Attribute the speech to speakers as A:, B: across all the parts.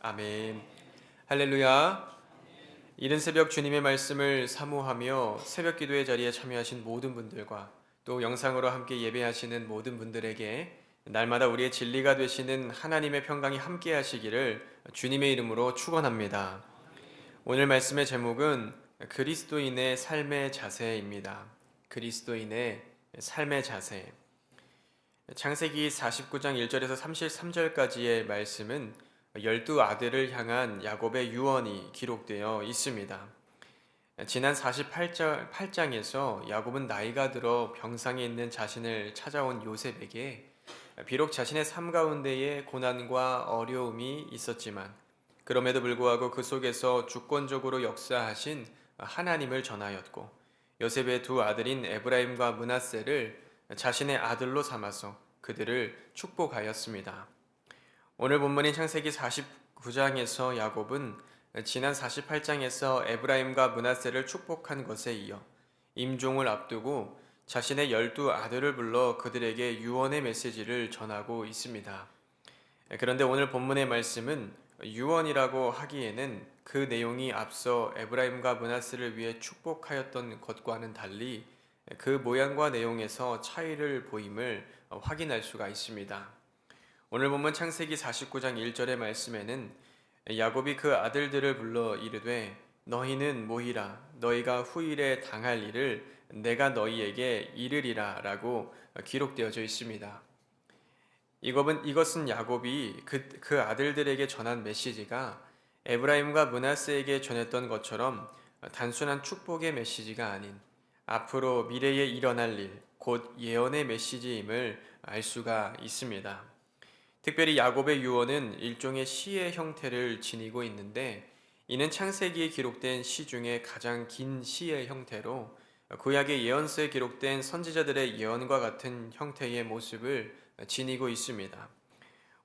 A: 아멘. 할렐루야. 이른 새벽 주님의 말씀을 사모하며 새벽 기도의 자리에 참여하신 모든 분들과 또 영상으로 함께 예배하시는 모든 분들에게 날마다 우리의 진리가 되시는 하나님의 평강이 함께 하시기를 주님의 이름으로 축원합니다. 오늘 말씀의 제목은 그리스도인의 삶의 자세입니다. 그리스도인의 삶의 자세. 창세기 49장 1절에서 33절까지의 말씀은 12 아들을 향한 야곱의 유언이 기록되어 있습니다. 지난 48장에서 야곱은 나이가 들어 병상에 있는 자신을 찾아온 요셉에게 비록 자신의 삶 가운데에 고난과 어려움이 있었지만 그럼에도 불구하고 그 속에서 주권적으로 역사하신 하나님을 전하였고 요셉의 2 아들인 에브라임과 므낫세를 자신의 아들로 삼아서 그들을 축복하였습니다. 오늘 본문인 창세기 49장에서 야곱은 지난 48장에서 에브라임과 므낫세를 축복한 것에 이어 임종을 앞두고 자신의 12 아들을 불러 그들에게 유언의 메시지를 전하고 있습니다. 그런데 오늘 본문의 말씀은 유언이라고 하기에는 그 내용이 앞서 에브라임과 므낫세를 위해 축복하였던 것과는 달리 그 모양과 내용에서 차이를 보임을 확인할 수가 있습니다. 오늘 본문 창세기 49장 1절의 말씀에는 야곱이 그 아들들을 불러 이르되 너희는 모이라 너희가 후일에 당할 일을 내가 너희에게 이르리라 라고 기록되어져 있습니다. 이것은 야곱이 그 아들들에게 전한 메시지가 에브라임과 므낫세에게 전했던 것처럼 단순한 축복의 메시지가 아닌 앞으로 미래에 일어날 일, 곧 예언의 메시지임을 알 수가 있습니다. 특별히 야곱의 유언은 일종의 시의 형태를 지니고 있는데 이는 창세기에 기록된 시 중에 가장 긴 시의 형태로 구약의 예언서에 기록된 선지자들의 예언과 같은 형태의 모습을 지니고 있습니다.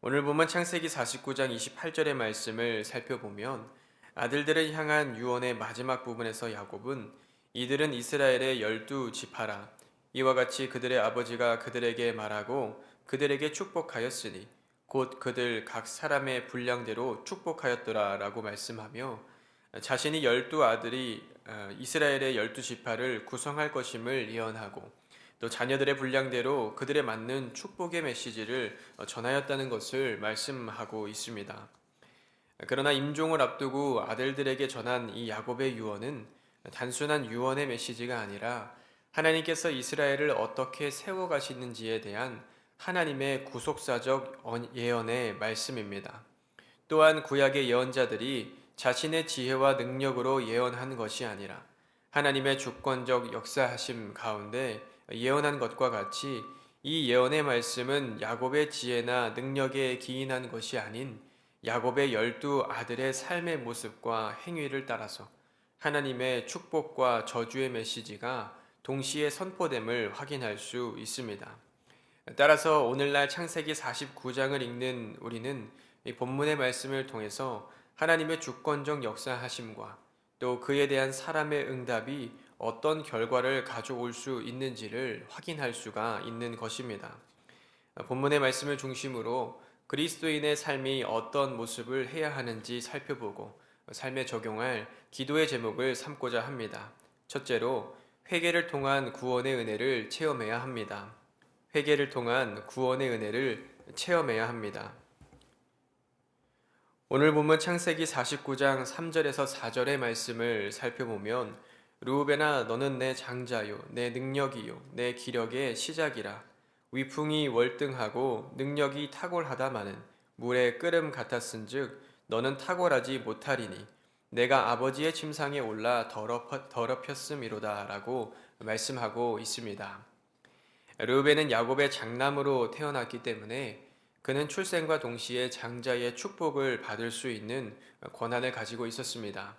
A: 오늘 보면 창세기 49장 28절의 말씀을 살펴보면 아들들을 향한 유언의 마지막 부분에서 야곱은 이들은 이스라엘의 12지파라 이와 같이 그들의 아버지가 그들에게 말하고 그들에게 축복하였으니 곧 그들 각 사람의 분량대로 축복하였더라 라고 말씀하며 자신이 12 아들이 이스라엘의 12지파를 구성할 것임을 예언하고 또 자녀들의 분량대로 그들에 맞는 축복의 메시지를 전하였다는 것을 말씀하고 있습니다. 그러나 임종을 앞두고 아들들에게 전한 이 야곱의 유언은 단순한 유언의 메시지가 아니라 하나님께서 이스라엘을 어떻게 세워가시는지에 대한 하나님의 구속사적 예언의 말씀입니다. 또한 구약의 예언자들이 자신의 지혜와 능력으로 예언한 것이 아니라 하나님의 주권적 역사하심 가운데 예언한 것과 같이 이 예언의 말씀은 야곱의 지혜나 능력에 기인한 것이 아닌 야곱의 12 아들의 삶의 모습과 행위를 따라서 하나님의 축복과 저주의 메시지가 동시에 선포됨을 확인할 수 있습니다. 따라서 오늘날 창세기 49장을 읽는 우리는 이 본문의 말씀을 통해서 하나님의 주권적 역사하심과 또 그에 대한 사람의 응답이 어떤 결과를 가져올 수 있는지를 확인할 수가 있는 것입니다. 본문의 말씀을 중심으로 그리스도인의 삶이 어떤 모습을 해야 하는지 살펴보고 삶에 적용할 기도의 제목을 삼고자 합니다. 첫째로 회개를 통한 구원의 은혜를 체험해야 합니다. 회개를 통한 구원의 은혜를 체험해야 합니다. 오늘 본문 창세기 49장 3절에서 4절의 말씀을 살펴보면 르우벤아 너는 내 장자요 내 능력이요 내 기력의 시작이라 위풍이 월등하고 능력이 탁월하다마는 물의 끓음 같았은즉 너는 탁월하지 못하리니 내가 아버지의 침상에 올라 더럽혔음이로다 라고 말씀하고 있습니다. 르우벤은 야곱의 장남으로 태어났기 때문에 그는 출생과 동시에 장자의 축복을 받을 수 있는 권한을 가지고 있었습니다.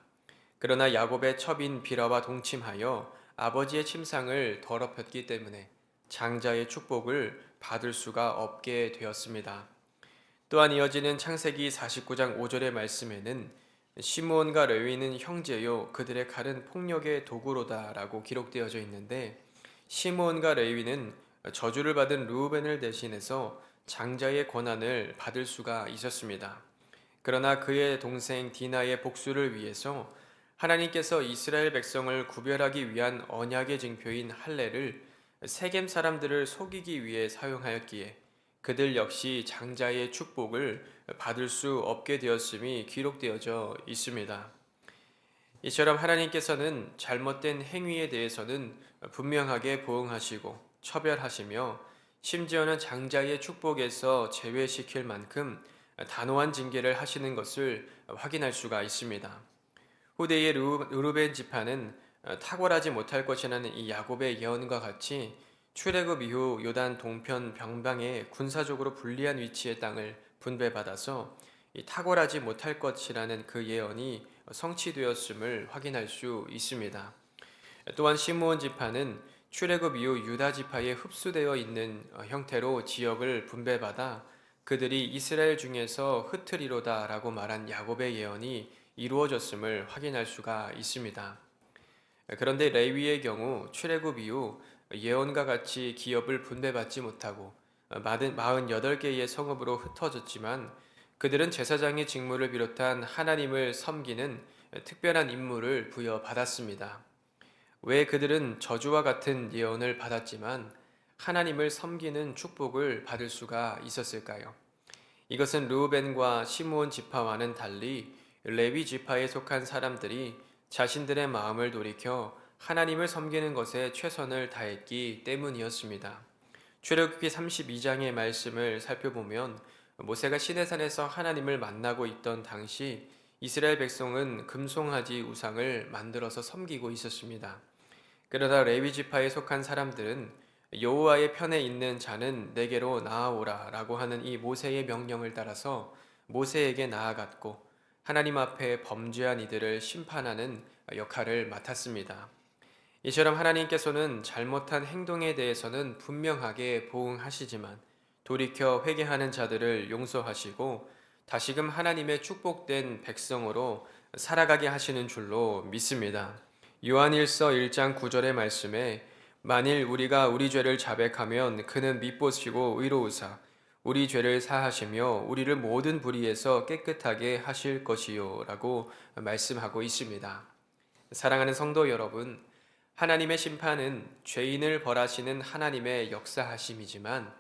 A: 그러나 야곱의 첩인 비라와 동침하여 아버지의 침상을 더럽혔기 때문에 장자의 축복을 받을 수가 없게 되었습니다. 또한 이어지는 창세기 49장 5절의 말씀에는 시므온과 레위는 형제요 그들의 칼은 폭력의 도구로다 라고 기록되어져 있는데 시므온과 레위는 저주를 받은 르우벤을 대신해서 장자의 권한을 받을 수가 있었습니다. 그러나 그의 동생 디나의 복수를 위해서 하나님께서 이스라엘 백성을 구별하기 위한 언약의 징표인 할례를 세겜 사람들을 속이기 위해 사용하였기에 그들 역시 장자의 축복을 받을 수 없게 되었음이 기록되어져 있습니다. 이처럼 하나님께서는 잘못된 행위에 대해서는 분명하게 보응하시고 처벌하시며 심지어는 장자의 축복에서 제외시킬 만큼 단호한 징계를 하시는 것을 확인할 수가 있습니다. 후대의 르우벤 지파는 탁월하지 못할 것이라는 이 야곱의 예언과 같이 출애굽 이후 요단 동편 병방에 군사적으로 불리한 위치의 땅을 분배받아서 이 탁월하지 못할 것이라는 그 예언이 성취되었음을 확인할 수 있습니다. 또한 시므온 지파는 출애굽 이후 유다 지파에 흡수되어 있는 형태로 지역을 분배받아 그들이 이스라엘 중에서 흩으리로다라고 말한 야곱의 예언이 이루어졌음을 확인할 수가 있습니다. 그런데 레위의 경우 출애굽 이후 예언과 같이 기업을 분배받지 못하고 48개의 성읍으로 흩어졌지만 그들은 제사장의 직무를 비롯한 하나님을 섬기는 특별한 임무를 부여받았습니다. 왜 그들은 저주와 같은 예언을 받았지만 하나님을 섬기는 축복을 받을 수가 있었을까요? 이것은 르우벤과 시므온 지파와는 달리 레위 지파에 속한 사람들이 자신들의 마음을 돌이켜 하나님을 섬기는 것에 최선을 다했기 때문이었습니다. 출애굽기 32장의 말씀을 살펴보면 모세가 시내산에서 하나님을 만나고 있던 당시 이스라엘 백성은 금송아지 우상을 만들어서 섬기고 있었습니다. 그러나 레위 지파에 속한 사람들은 여호와의 편에 있는 자는 내게로 나아오라라고 하는 이 모세의 명령을 따라서 모세에게 나아갔고 하나님 앞에 범죄한 이들을 심판하는 역할을 맡았습니다. 이처럼 하나님께서는 잘못한 행동에 대해서는 분명하게 보응하시지만 돌이켜 회개하는 자들을 용서하시고 다시금 하나님의 축복된 백성으로 살아가게 하시는 줄로 믿습니다. 요한일서 1장 9절의 말씀에 만일 우리가 우리 죄를 자백하면 그는 미보시고 의로우사 우리 죄를 사하시며 우리를 모든 불의에서 깨끗하게 하실 것이요 라고 말씀하고 있습니다. 사랑하는 성도 여러분, 하나님의 심판은 죄인을 벌하시는 하나님의 역사하심이지만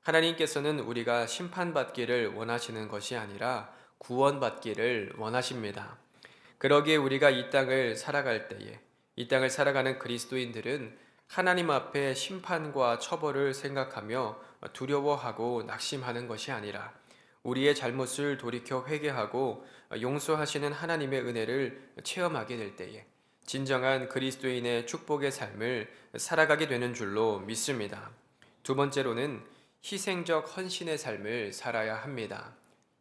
A: 하나님께서는 우리가 심판받기를 원하시는 것이 아니라 구원받기를 원하십니다. 그러기에 우리가 이 땅을 살아갈 때에 이 땅을 살아가는 그리스도인들은 하나님 앞에 심판과 처벌을 생각하며 두려워하고 낙심하는 것이 아니라 우리의 잘못을 돌이켜 회개하고 용서하시는 하나님의 은혜를 체험하게 될 때에 진정한 그리스도인의 축복의 삶을 살아가게 되는 줄로 믿습니다. 두 번째로는 희생적 헌신의 삶을 살아야 합니다.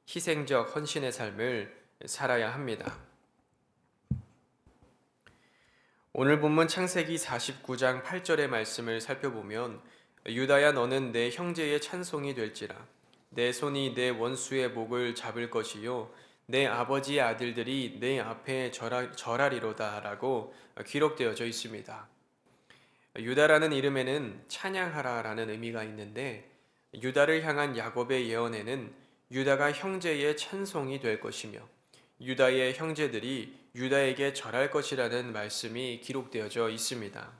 A: 희생적 헌신의 삶을 살아야 합니다. 오늘 본문 창세기 49장 8절의 말씀을 살펴보면 유다야 너는 내 형제의 찬송이 될지라 내 손이 내 원수의 목을 잡을 것이요 내 아버지의 아들들이 내 앞에 절하리로다 라고 기록되어져 있습니다. 유다라는 이름에는 찬양하라라는 의미가 있는데 유다를 향한 야곱의 예언에는 유다가 형제의 찬송이 될 것이며 유다의 형제들이 유다에게 절할 것이라는 말씀이 기록되어져 있습니다.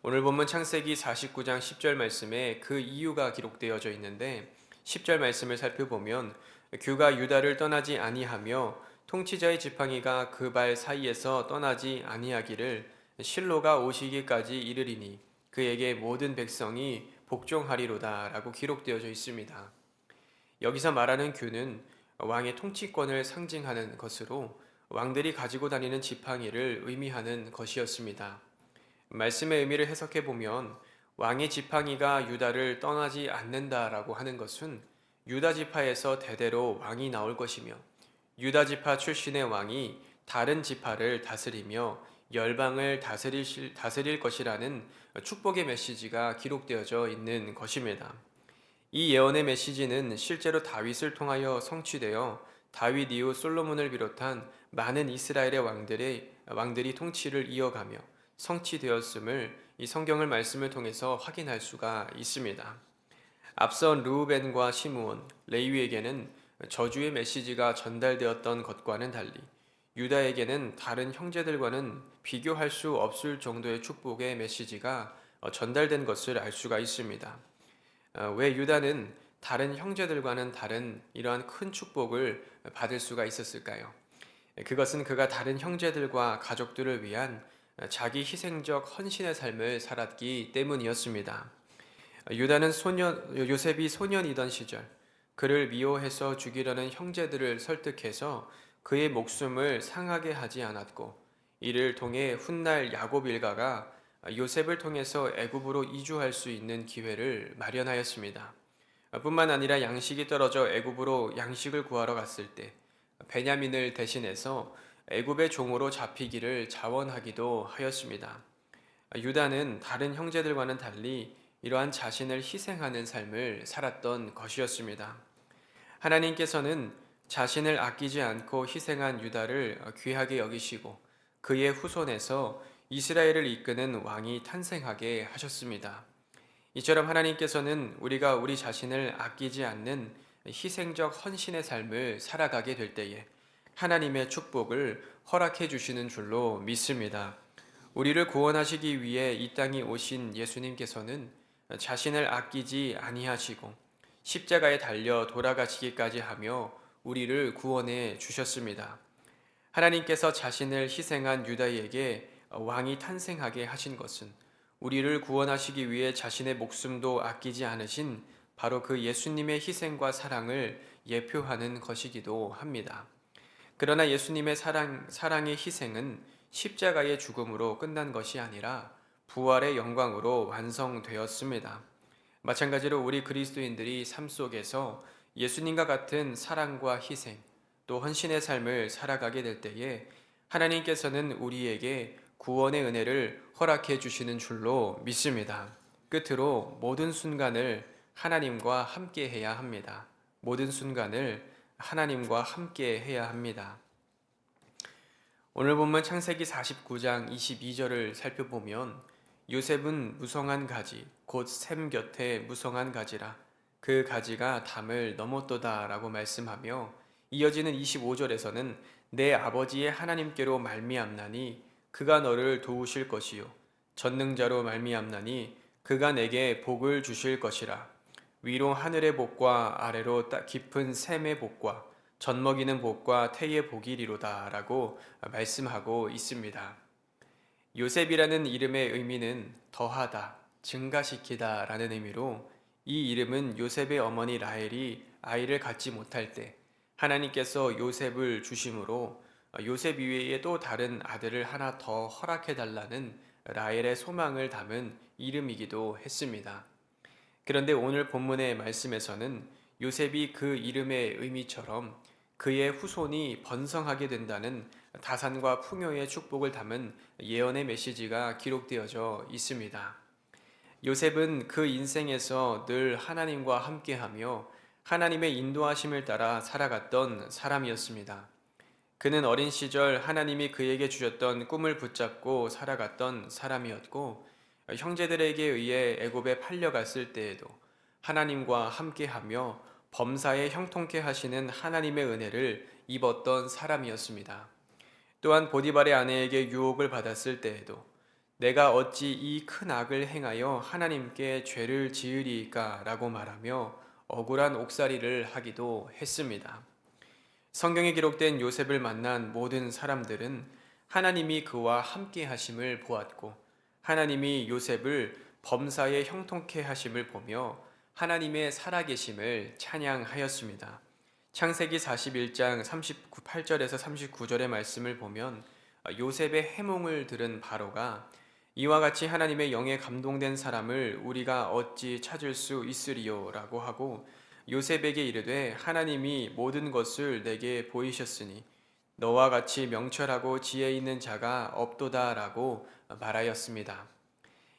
A: 오늘 본문 창세기 49장 10절 말씀에 그 이유가 기록되어져 있는데 10절 말씀을 살펴보면 규가 유다를 떠나지 아니하며 통치자의 지팡이가 그 발 사이에서 떠나지 아니하기를 실로가 오시기까지 이르리니 그에게 모든 백성이 복종하리로다 라고 기록되어져 있습니다. 여기서 말하는 규는 왕의 통치권을 상징하는 것으로 왕들이 가지고 다니는 지팡이를 의미하는 것이었습니다. 말씀의 의미를 해석해 보면 왕의 지팡이가 유다를 떠나지 않는다라고 하는 것은 유다 지파에서 대대로 왕이 나올 것이며 유다 지파 출신의 왕이 다른 지파를 다스리며 열방을 다스릴 것이라는 축복의 메시지가 기록되어져 있는 것입니다. 이 예언의 메시지는 실제로 다윗을 통하여 성취되어 다윗 이후 솔로몬을 비롯한 많은 이스라엘의 왕들이 통치를 이어가며 성취되었음을 이 성경을 말씀을 통해서 확인할 수가 있습니다. 앞선 르우벤과 시므온, 레위에게는 저주의 메시지가 전달되었던 것과는 달리 유다에게는 다른 형제들과는 비교할 수 없을 정도의 축복의 메시지가 전달된 것을 알 수가 있습니다. 왜 유다는 다른 형제들과는 다른 이러한 큰 축복을 받을 수가 있었을까요? 그것은 그가 다른 형제들과 가족들을 위한 자기 희생적 헌신의 삶을 살았기 때문이었습니다. 요셉이 소년이던 시절 그를 미워해서 죽이려는 형제들을 설득해서 그의 목숨을 상하게 하지 않았고, 이를 통해 훗날 야곱 일가가 요셉을 통해서 애굽으로 이주할 수 있는 기회를 마련하였습니다. 뿐만 아니라 양식이 떨어져 애굽으로 양식을 구하러 갔을 때 베냐민을 대신해서 애굽의 종으로 잡히기를 자원하기도 하였습니다. 유다는 다른 형제들과는 달리 이러한 자신을 희생하는 삶을 살았던 것이었습니다. 하나님께서는 자신을 아끼지 않고 희생한 유다를 귀하게 여기시고 그의 후손에서 이스라엘을 이끄는 왕이 탄생하게 하셨습니다. 이처럼 하나님께서는 우리가 우리 자신을 아끼지 않는 희생적 헌신의 삶을 살아가게 될 때에 하나님의 축복을 허락해 주시는 줄로 믿습니다. 우리를 구원하시기 위해 이 땅에 오신 예수님께서는 자신을 아끼지 아니하시고 십자가에 달려 돌아가시기까지 하며 우리를 구원해 주셨습니다. 하나님께서 자신을 희생한 유다에게 왕이 탄생하게 하신 것은 우리를 구원하시기 위해 자신의 목숨도 아끼지 않으신 바로 그 예수님의 희생과 사랑을 예표하는 것이기도 합니다. 그러나 예수님의 사랑의 희생은 십자가의 죽음으로 끝난 것이 아니라 부활의 영광으로 완성되었습니다. 마찬가지로 우리 그리스도인들이 삶 속에서 예수님과 같은 사랑과 희생, 또 헌신의 삶을 살아가게 될 때에 하나님께서는 우리에게 구원의 은혜를 허락해 주시는 줄로 믿습니다. 끝으로 모든 순간을 하나님과 함께 해야 합니다. 모든 순간을 하나님과 함께 해야 합니다. 오늘 본문 창세기 49장 22절을 살펴보면 요셉은 무성한 가지 곧 샘 곁에 무성한 가지라 그 가지가 담을 넘었도다 라고 말씀하며, 이어지는 25절에서는 내 아버지의 하나님께로 말미암나니 그가 너를 도우실 것이요 전능자로 말미암나니 그가 내게 복을 주실 것이라. 위로 하늘의 복과 아래로 깊은 샘의 복과 젖먹이는 복과 태의 복이리로다 라고 말씀하고 있습니다. 요셉이라는 이름의 의미는 더하다, 증가시키다 라는 의미로, 이 이름은 요셉의 어머니 라헬이 아이를 갖지 못할 때 하나님께서 요셉을 주심으로 요셉 이외에 또 다른 아들을 하나 더 허락해 달라는 라헬의 소망을 담은 이름이기도 했습니다. 그런데 오늘 본문의 말씀에서는 요셉이 그 이름의 의미처럼 그의 후손이 번성하게 된다는 다산과 풍요의 축복을 담은 예언의 메시지가 기록되어져 있습니다. 요셉은 그 인생에서 늘 하나님과 함께하며 하나님의 인도하심을 따라 살아갔던 사람이었습니다. 그는 어린 시절 하나님이 그에게 주셨던 꿈을 붙잡고 살아갔던 사람이었고, 형제들에게 의해 애굽에 팔려갔을 때에도 하나님과 함께하며 범사에 형통케 하시는 하나님의 은혜를 입었던 사람이었습니다. 또한 보디발의 아내에게 유혹을 받았을 때에도 내가 어찌 이 큰 악을 행하여 하나님께 죄를 지으리이까 라고 말하며 억울한 옥살이를 하기도 했습니다. 성경에 기록된 요셉을 만난 모든 사람들은 하나님이 그와 함께 하심을 보았고, 하나님이 요셉을 범사에 형통케 하심을 보며 하나님의 살아계심을 찬양하였습니다. 창세기 41장 38절에서 39절의 말씀을 보면 요셉의 해몽을 들은 바로가 이와 같이 하나님의 영에 감동된 사람을 우리가 어찌 찾을 수 있으리요 라고 하고, 요셉에게 이르되 하나님이 모든 것을 내게 보이셨으니 너와 같이 명철하고 지혜 있는 자가 없도다 라고 말하였습니다.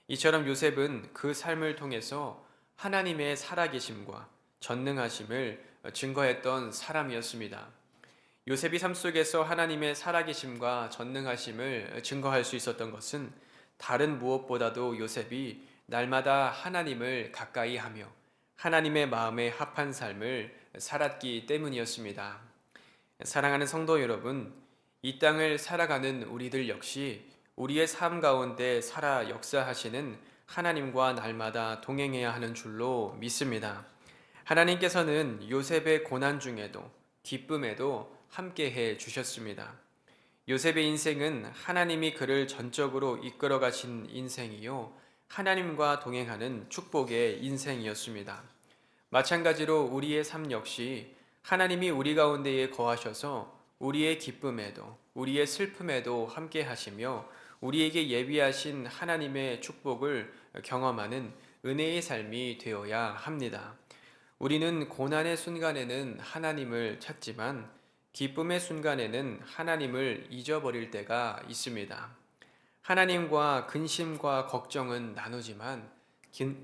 A: 이처럼 요셉은 그 삶을 통해서 하나님의 살아계심과 전능하심을 증거했던 사람이었습니다. 요셉이 삶 속에서 하나님의 살아계심과 전능하심을 증거할 수 있었던 것은 다른 무엇보다도 요셉이 날마다 하나님을 가까이 하며 하나님의 마음에 합한 삶을 살았기 때문이었습니다. 사랑하는 성도 여러분, 이 땅을 살아가는 우리들 역시 우리의 삶 가운데 살아 역사하시는 하나님과 날마다 동행해야 하는 줄로 믿습니다. 하나님께서는 요셉의 고난 중에도 기쁨에도 함께해 주셨습니다. 요셉의 인생은 하나님이 그를 전적으로 이끌어 가신 인생이요, 하나님과 동행하는 축복의 인생이었습니다. 마찬가지로 우리의 삶 역시 하나님이 우리 가운데에 거하셔서 우리의 기쁨에도 우리의 슬픔에도 함께 하시며 우리에게 예비하신 하나님의 축복을 경험하는 은혜의 삶이 되어야 합니다. 우리는 고난의 순간에는 하나님을 찾지만 기쁨의 순간에는 하나님을 잊어버릴 때가 있습니다. 하나님과 근심과 걱정은 나누지만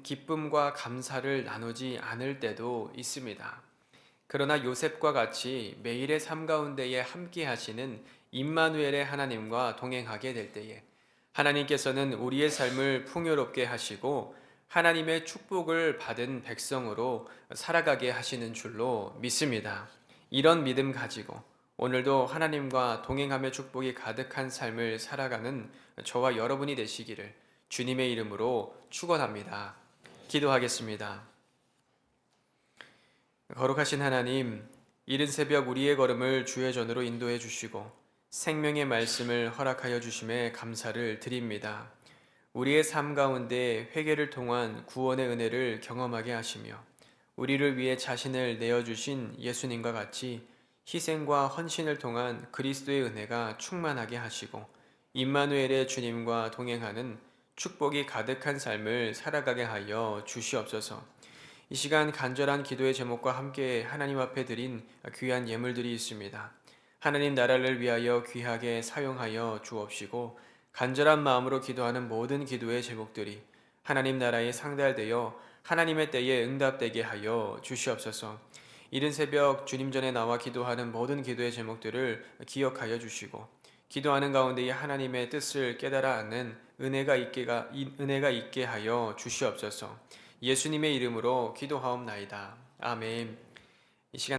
A: 기쁨과 감사를 나누지 않을 때도 있습니다. 그러나 요셉과 같이 매일의 삶 가운데에 함께 하시는 임마누엘의 하나님과 동행하게 될 때에 하나님께서는 우리의 삶을 풍요롭게 하시고 하나님의 축복을 받은 백성으로 살아가게 하시는 줄로 믿습니다. 이런 믿음 가지고 오늘도 하나님과 동행하며 축복이 가득한 삶을 살아가는 저와 여러분이 되시기를 주님의 이름으로 축원합니다. 기도하겠습니다. 거룩하신 하나님, 이른 새벽 우리의 걸음을 주의 전으로 인도해 주시고 생명의 말씀을 허락하여 주심에 감사를 드립니다. 우리의 삶 가운데 회개를 통한 구원의 은혜를 경험하게 하시며 우리를 위해 자신을 내어주신 예수님과 같이 희생과 헌신을 통한 그리스도의 은혜가 충만하게 하시고 임마누엘의 주님과 동행하는 축복이 가득한 삶을 살아가게 하여 주시옵소서. 이 시간 간절한 기도의 제목과 함께 하나님 앞에 드린 귀한 예물들이 있습니다. 하나님 나라를 위하여 귀하게 사용하여 주옵시고 간절한 마음으로 기도하는 모든 기도의 제목들이 하나님 나라에 상달되어 하나님의 때에 응답되게 하여 주시옵소서. 이른 새벽 주님 전에 나와 기도하는 모든 기도의 제목들을 기억하여 주시고 기도하는 가운데에 하나님의 뜻을 깨달아 앉는 은혜가 있게 하여 주시옵소서. 예수님의 이름으로 기도하옵나이다. 아멘. 이 시간